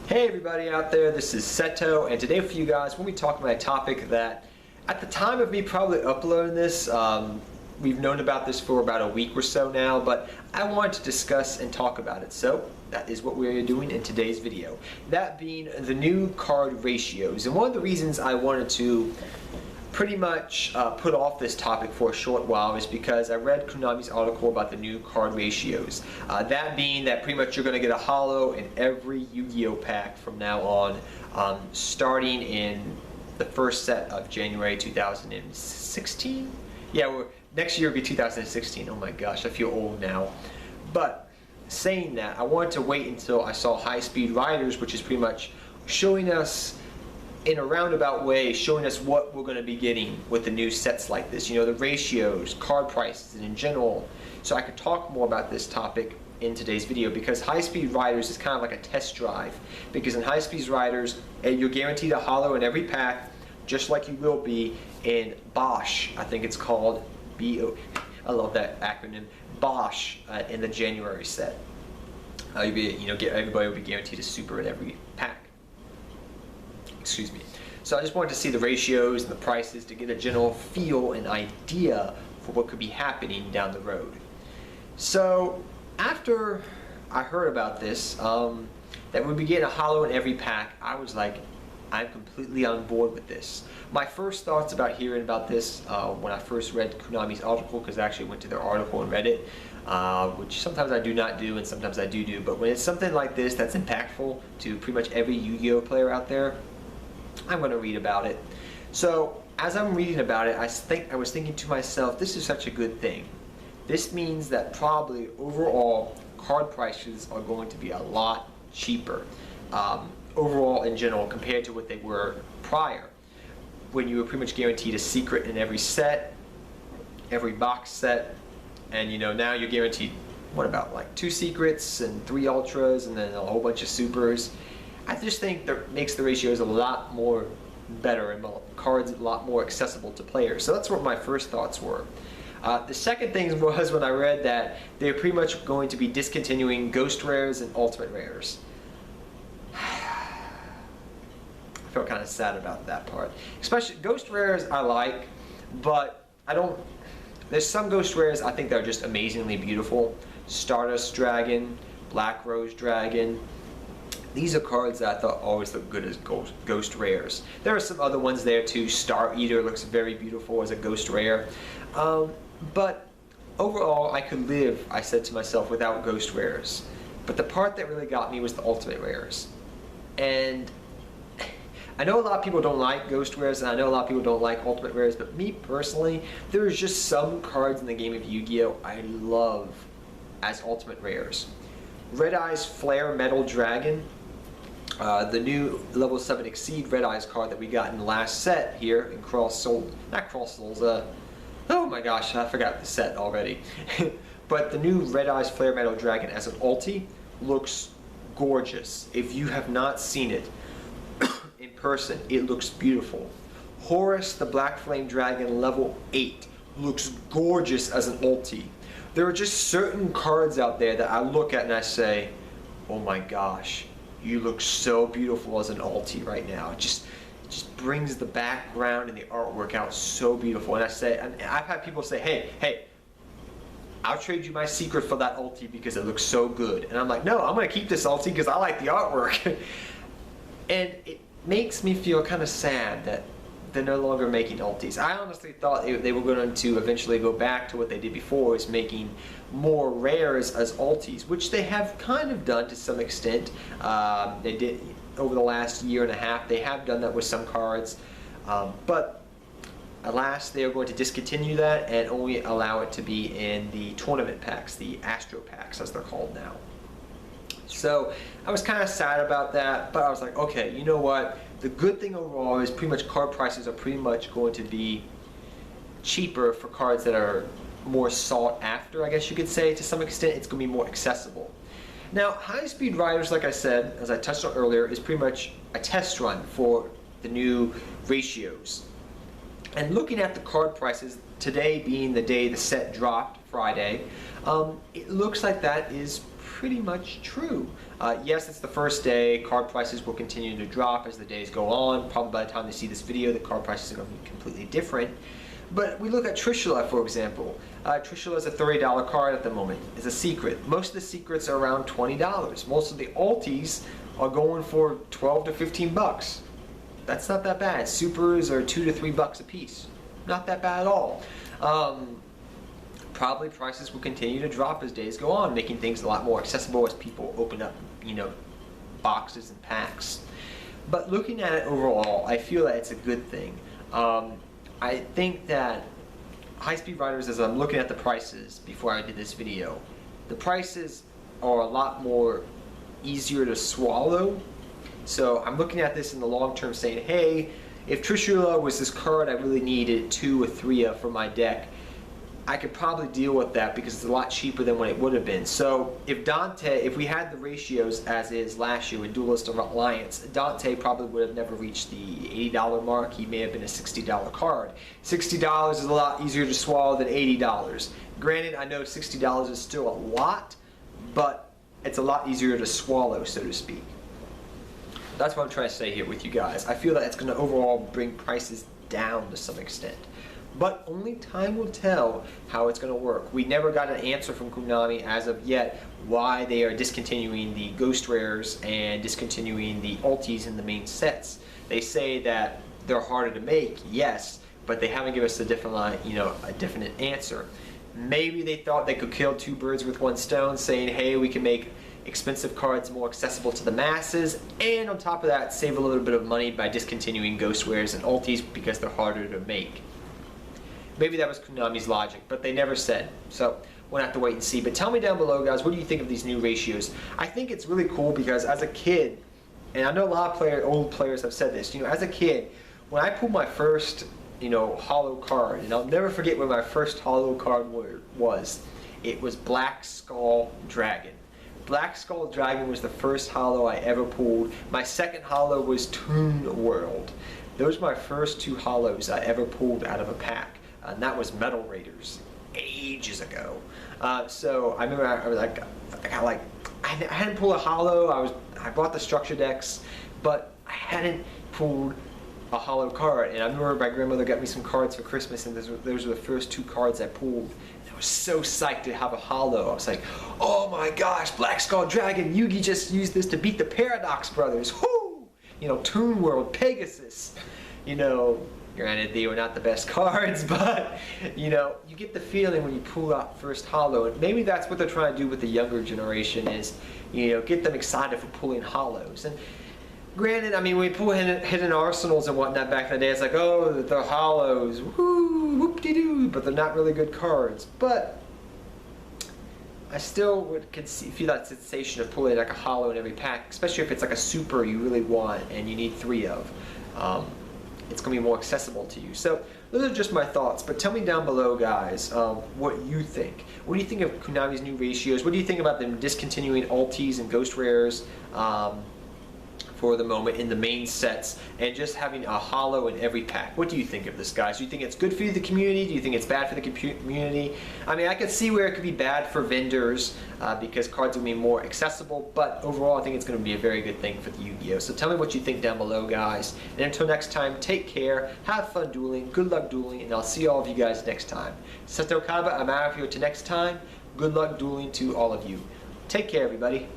Hey everybody out there, this is Seto, and today for you guys we'll be talking about a topic that at the time of me probably uploading this, we've known about this for about a week or so now, but I wanted to discuss and talk about it. So that is what we're doing in today's video. That being the new card ratios. And one of the reasons I wanted to pretty much put off this topic for a short while is because I read Konami's article about the new card ratios. That being that pretty much you're going to get a holo in every Yu-Gi-Oh pack from now on, starting in the first set of January 2016? Yeah, next year will be 2016. Oh my gosh, I feel old now. But saying that, I wanted to wait until I saw High Speed Riders, which is pretty much showing us in a roundabout way, showing us what we're going to be getting with the new sets like this. You know, the ratios, card prices, and in general. So I could talk more about this topic in today's video because High Speed Riders is kind of like a test drive. Because in High Speed Riders, you're guaranteed a holo in every pack, just like you will be in Bosch. I think it's called B-O. I love that acronym. Bosch in the January set. Everybody will be guaranteed a super in every pack. Excuse me. So I just wanted to see the ratios and the prices to get a general feel and idea for what could be happening down the road. So after I heard about this, that we'd be getting a holo in every pack, I was like, I'm completely on board with this. My first thoughts about hearing about this when I first read Konami's article, because I actually went to their article and read it, which sometimes I do not do and sometimes I do, but when it's something like this that's impactful to pretty much every Yu-Gi-Oh player out there, I'm going to read about it. So as I'm reading about it, I was thinking to myself, this is such a good thing. This means that probably overall card prices are going to be a lot cheaper overall in general compared to what they were prior, when you were pretty much guaranteed a secret in every set, every box set, and now you're guaranteed, what about like 2 secrets and 3 ultras and then a whole bunch of supers. I just think that makes the ratios a lot more better and cards a lot more accessible to players. So that's what my first thoughts were. The second thing was when I read that they're pretty much going to be discontinuing Ghost Rares and Ultimate Rares. I felt kind of sad about that part. Especially Ghost Rares I like, but there's some Ghost Rares I think that are just amazingly beautiful. Stardust Dragon, Black Rose Dragon. These are cards that I thought always look good as Ghost Rares. There are some other ones there too. Star Eater looks very beautiful as a Ghost Rare. But overall, I could live, I said to myself, without Ghost Rares. But the part that really got me was the Ultimate Rares. And I know a lot of people don't like Ghost Rares, and I know a lot of people don't like Ultimate Rares, but me personally, there's just some cards in the game of Yu-Gi-Oh! I love as Ultimate Rares. Red Eye's Flare Metal Dragon, the new level 7 Exceed Red Eyes card that we got in the last set here in oh my gosh, I forgot the set already. But the new Red Eye's Flare Metal Dragon as an ulti looks gorgeous. If you have not seen it in person, it looks beautiful. Horus the Black Flame Dragon level 8 looks gorgeous as an ulti. There are just certain cards out there that I look at and I say, oh my gosh, you look so beautiful as an ulti right now. It just brings the background and the artwork out so beautiful. And I've had people say, hey, I'll trade you my secret for that ulti because it looks so good. And I'm like, no, I'm going to keep this ulti because I like the artwork. And it makes me feel kind of sad that they're no longer making ultis. I honestly thought they were going to eventually go back to what they did before, is making more rares as ultis, which they have kind of done to some extent. They did over the last year and a half. They have done that with some cards, but alas, they are going to discontinue that and only allow it to be in the tournament packs, the Astro packs as they're called now. So I was kind of sad about that, but I was like, okay, you know what? The good thing overall is pretty much card prices are pretty much going to be cheaper for cards that are more sought after, I guess you could say. To some extent, it's going to be more accessible. Now, High Speed Riders, like I said, as I touched on earlier, is pretty much a test run for the new ratios. And looking at the card prices, today being the day the set dropped, Friday, it looks like that is pretty much true. Yes, it's the first day. Card prices will continue to drop as the days go on. Probably by the time you see this video, the card prices are going to be completely different. But we look at Trishula, for example. Trishula is a $30 card at the moment. It's a secret. Most of the secrets are around $20. Most of the alties are going for 12 to 15 bucks. That's not that bad. Supers are $2 to $3 a piece. Not that bad at all. Probably prices will continue to drop as days go on, making things a lot more accessible as people open up, boxes and packs. But looking at it overall, I feel that it's a good thing. I think that high-speed riders, as I'm looking at the prices before I did this video, the prices are a lot more easier to swallow. So I'm looking at this in the long term saying, hey, if Trishula was this card I really needed 2 or 3 of for my deck, I could probably deal with that because it's a lot cheaper than what it would have been. So if we had the ratios as is last year with Duelist Alliance, Dante probably would have never reached the $80 mark. He may have been a $60 card. $60 is a lot easier to swallow than $80. Granted, I know $60 is still a lot, but it's a lot easier to swallow, so to speak. That's what I'm trying to say here with you guys. I feel that it's going to overall bring prices down to some extent. But only time will tell how it's going to work. We never got an answer from Konami as of yet why they are discontinuing the Ghost Rares and discontinuing the Altis in the main sets. They say that they're harder to make, yes, but they haven't given us a definite answer. Maybe they thought they could kill 2 birds with 1 stone, saying, hey, we can make expensive cards more accessible to the masses, and on top of that, save a little bit of money by discontinuing Ghost Rares and Altis because they're harder to make. Maybe that was Konami's logic, but they never said. So we'll have to wait and see. But tell me down below, guys, what do you think of these new ratios? I think it's really cool because as a kid, and I know a lot of old players have said this, as a kid, when I pulled my first, hollow card, and I'll never forget what my first hollow card was. It was Black Skull Dragon. Black Skull Dragon was the first hollow I ever pulled. My second hollow was Toon World. Those were my first 2 hollows I ever pulled out of a pack. And that was Metal Raiders ages ago. So I remember I hadn't pulled a hollow. I bought the structure decks, but I hadn't pulled a hollow card. And I remember my grandmother got me some cards for Christmas, and those were the first 2 cards I pulled. And I was so psyched to have a hollow. I was like, oh my gosh, Black Skull Dragon! Yugi just used this to beat the Paradox Brothers. Whoo! Toon World, Pegasus. Granted, they were not the best cards, but you get the feeling when you pull out first hollow, and maybe that's what they're trying to do with the younger generation is, get them excited for pulling hollows. And granted, I mean, when we pull hidden arsenals and whatnot back in the day, it's like, oh, they're hollows, woo, whoop-de-doo, but they're not really good cards. But I still feel that sensation of pulling like a hollow in every pack, especially if it's like a super you really want and you need 3 of. It's going to be more accessible to you. So those are just my thoughts, but tell me down below, guys, what you think. What do you think of Konami's new ratios? What do you think about them discontinuing Altis and Ghost Rares for the moment in the main sets and just having a hollow in every pack? What do you think of this, guys? Do you think it's good for the community? Do you think it's bad for the community? I mean, I could see where it could be bad for vendors because cards will be more accessible, but overall I think it's going to be a very good thing for the Yu-Gi-Oh! So tell me what you think down below, guys. And until next time, take care, have fun dueling, good luck dueling, and I'll see all of you guys next time. Seto Kaba, I'm out of here till next time. Good luck dueling to all of you. Take care, everybody.